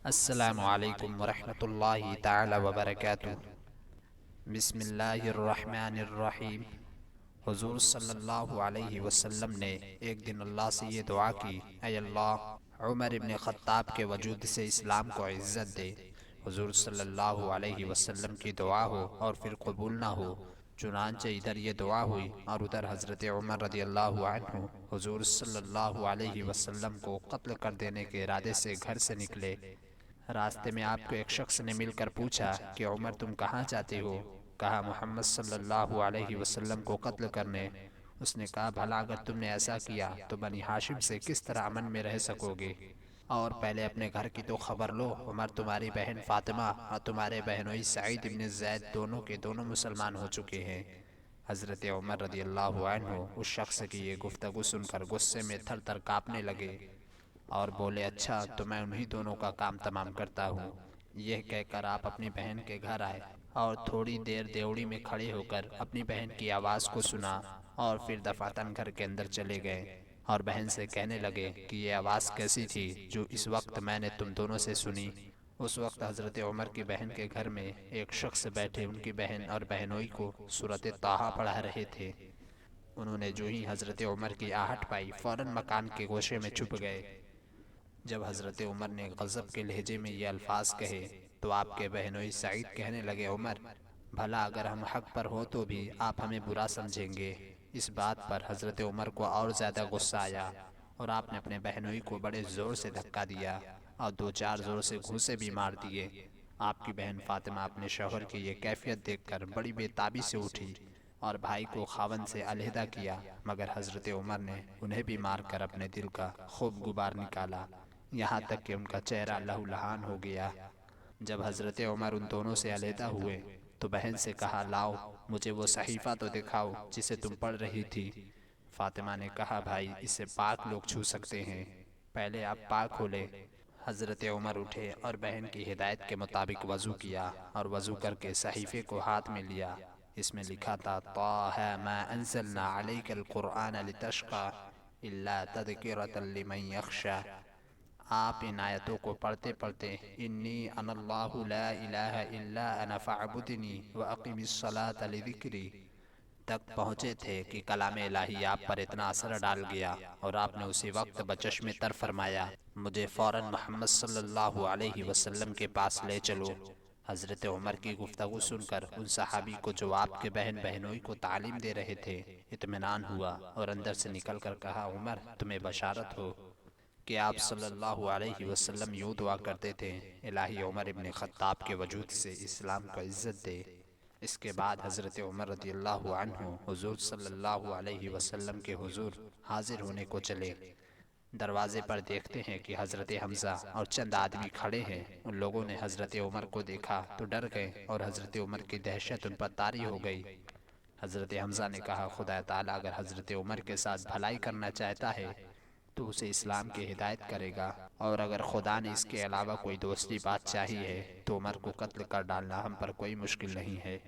السلام علیکم ورحمۃ اللہ تعالی وبرکاتہ۔ بسم اللہ الرحمن الرحیم۔ حضور صلی اللہ علیہ وسلم نے ایک دن اللہ سے یہ دعا کی، اے اللہ، عمر ابن خطاب کے وجود سے اسلام کو عزت دے۔ حضور صلی اللہ علیہ وسلم کی دعا ہو اور پھر قبول نہ ہو، چنانچہ ادھر یہ دعا ہوئی اور ادھر حضرت عمر رضی اللہ عنہ حضور صلی اللہ علیہ وسلم کو قتل کر دینے کے ارادے سے گھر سے نکلے۔ راستے میں آپ کو ایک شخص نے مل کر پوچھا کہ عمر تم کہاں جاتے ہو؟ کہا محمد صلی اللہ علیہ وسلم کو قتل کرنے۔ اس نے کہا بھلا اگر تم نے ایسا کیا تو بنی ہاشم سے کس طرح امن میں رہ سکو گے؟ اور پہلے اپنے گھر کی تو خبر لو، عمر تمہاری بہن فاطمہ اور تمہارے بہنوئی سعید ابن زید دونوں کے دونوں مسلمان ہو چکے ہیں۔ حضرت عمر رضی اللہ عنہ اس شخص کی یہ گفتگو سن کر غصے میں تھر تھر کانپنے لگے اور بولے، اچھا تو میں انہی دونوں کا کام تمام کرتا ہوں۔ یہ کہہ کر آپ اپنی بہن کے گھر آئے اور تھوڑی دیر دیوڑی میں کھڑے ہو کر اپنی بہن کی آواز کو سنا اور پھر دفعتاً گھر کے اندر چلے گئے اور بہن سے کہنے لگے کہ یہ آواز کیسی تھی جو اس وقت میں نے تم دونوں سے سنی؟ اس وقت حضرت عمر کی بہن کے گھر میں ایک شخص بیٹھے ان کی بہن اور بہنوئی کو سورۃ طٰہٰ پڑھا رہے تھے۔ انہوں نے جو ہی حضرت عمر کی آہٹ پائی فوراً مکان کے گوشے میں چھپ گئے۔ جب حضرت عمر نے غضب کے لہجے میں یہ الفاظ کہے تو آپ کے بہنوئی سعید کہنے لگے، عمر، بھلا اگر ہم حق پر ہو تو بھی آپ ہمیں برا سمجھیں گے۔ اس بات پر حضرت عمر کو اور زیادہ غصہ آیا اور آپ نے اپنے بہنوئی کو بڑے زور سے دھکا دیا اور دو چار زور سے گھوسے بھی مار دیے۔ آپ کی بہن فاطمہ اپنے شوہر کی یہ کیفیت دیکھ کر بڑی بے تابی سے اٹھی اور بھائی کو خاوند سے علیحدہ کیا، مگر حضرت عمر نے انہیں بھی مار کر اپنے دل کا خوب غبار نکالا، یہاں تک کہ ان کا چہرہ لہو لہان ہو گیا۔ جب حضرت عمر ان دونوں سے علیحدہ ہوئے تو بہن سے کہا، لاؤ مجھے وہ صحیفہ تو دکھاؤ جسے تم پڑھ رہی تھی۔ فاطمہ نے کہا، بھائی اسے پاک لوگ چھو سکتے ہیں، پہلے آپ پاک ہو لیں۔ حضرت عمر اٹھے اور بہن کی ہدایت کے مطابق وضو کیا اور وضو کر کے صحیفے کو ہاتھ میں لیا۔ اس میں لکھا تھا، طٰہٰ ما انزلنا علیک القرآن لتشقیٰ الا تذکرۃ لمن یخشیٰ۔ آپ ان آیتوں کو پڑھتے پڑھتے انی انا اللہ لا الہ الا انا فاعبدنی واقم الصلاۃ لذکری تک پہنچے تھے کہ کلام الہی آپ پر اتنا اثر ڈال گیا اور آپ نے اسی وقت بچشم تر فرمایا، مجھے فوراً محمد صلی اللہ علیہ وسلم کے پاس لے چلو۔ حضرت عمر کی گفتگو سن کر ان صحابی کو جو آپ کے بہن بہنوئی کو تعلیم دے رہے تھے اطمینان ہوا اور اندر سے نکل کر کہا، عمر تمہیں بشارت ہو کہ آپ صلی اللہ علیہ وسلم یوں دعا کرتے تھے، الہی عمر ابن خطاب کے وجود سے اسلام کو عزت دے۔ اس کے بعد حضرت عمر رضی اللہ عنہ حضور صلی اللہ علیہ وسلم کے حضور حاضر ہونے کو چلے۔ دروازے پر دیکھتے ہیں کہ حضرت حمزہ اور چند آدمی کھڑے ہیں۔ ان لوگوں نے حضرت عمر کو دیکھا تو ڈر گئے اور حضرت عمر کی دہشت ان پر طاری ہو گئی۔ حضرت حمزہ نے کہا، خدا تعالیٰ اگر حضرت عمر کے ساتھ بھلائی کرنا چاہتا ہے تو اسے اسلام کی ہدایت کرے گا، اور اگر خدا نے اس کے علاوہ کوئی دوسری بات چاہی ہے تو عمر کو قتل کر ڈالنا ہم پر کوئی مشکل نہیں ہے۔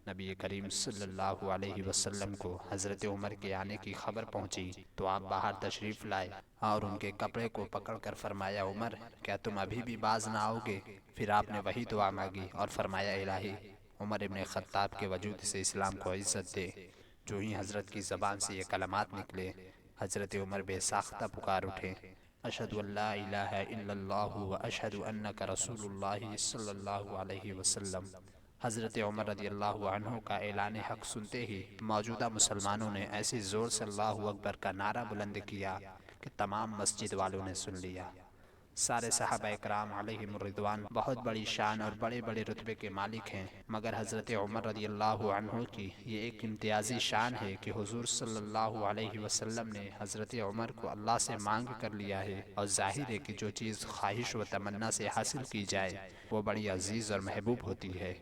نبی کریم صلی اللہ علیہ وسلم کو حضرت عمر کے آنے کی خبر پہنچی تو آپ باہر تشریف لائے اور ان کے کپڑے کو پکڑ کر فرمایا، عمر کیا تم ابھی بھی باز نہ آؤ گے؟ پھر آپ نے وہی دعا مانگی اور فرمایا، الہی عمر ابن خطاب کے وجود سے اسلام کو عزت دے۔ جو ہی حضرت کی زبان سے یہ کلمات نکلے، حضرت عمر بے ساختہ پکار اٹھے، اشہد ان لا الہ الا اللہ واشہد انک رسول اللہ صلی اللہ علیہ وسلم۔ حضرت عمر رضی اللہ عنہ کا اعلان حق سنتے ہی موجودہ مسلمانوں نے ایسی زور سے اللہ اکبر کا نعرہ بلند کیا کہ تمام مسجد والوں نے سن لیا۔ سارے صحابہ اکرام علیہم الرضوان بہت بڑی شان اور بڑے بڑے رتبے کے مالک ہیں، مگر حضرت عمر رضی اللہ عنہ کی یہ ایک امتیازی شان ہے کہ حضور صلی اللہ علیہ وسلم نے حضرت عمر کو اللہ سے مانگ کر لیا ہے، اور ظاہر ہے کہ جو چیز خواہش و تمنا سے حاصل کی جائے وہ بڑی عزیز اور محبوب ہوتی ہے۔